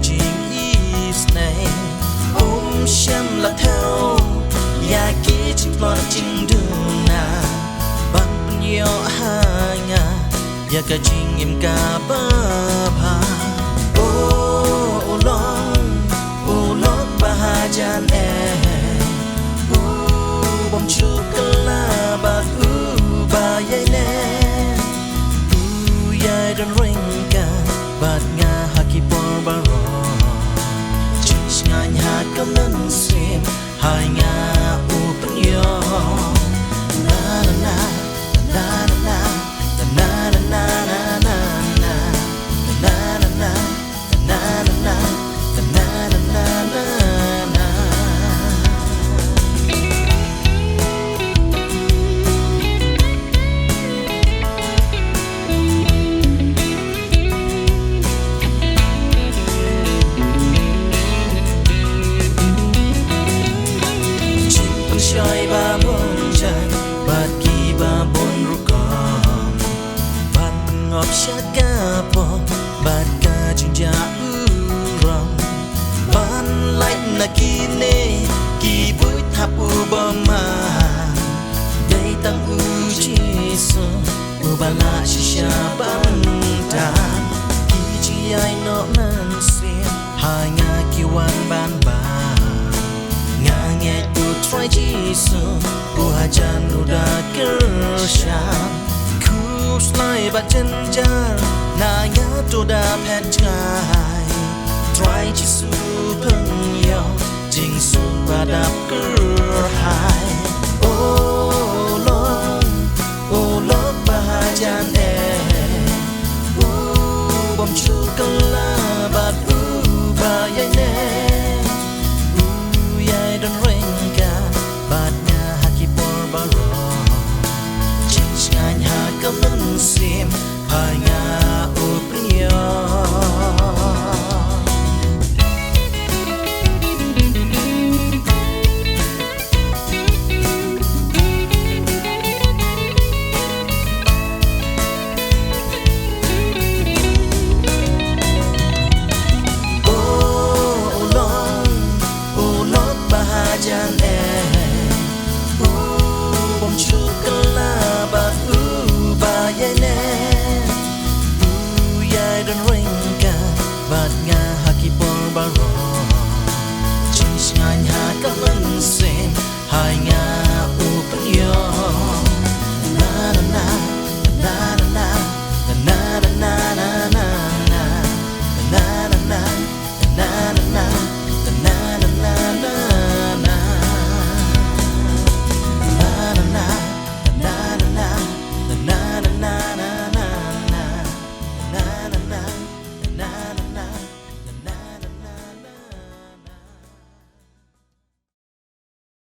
chinh is này ôm xem là theo ya kỹ chỉ lo chinh đường na bằng nhiều hai ngà ya cả chinh em cả ba ba ô lo bahagian bom cukela bat bayai ne yai dan ringka bat nga haki por baro chis nga nya kam nan sim hai nga open yo na na na na na na na na na Choi ba bon chai bat ki ba bon rukam bat ngop shat ka po bat ka jinja uram ban light na kine ki bui thapu ba ma dei tang u chi so u ba la shisha ban ta ki chi ai no nan sim hai nga ki wan ban ba nghe tu try jisu buhajan udah kershan ku slai bat jenjar na ya tu da pet chai try jisu peng yo jing su badap ker hai oh lo bahajan bom chu kala bat bayai ne dan ringka batnya haki por baro chis nganya kam nan sim hai nga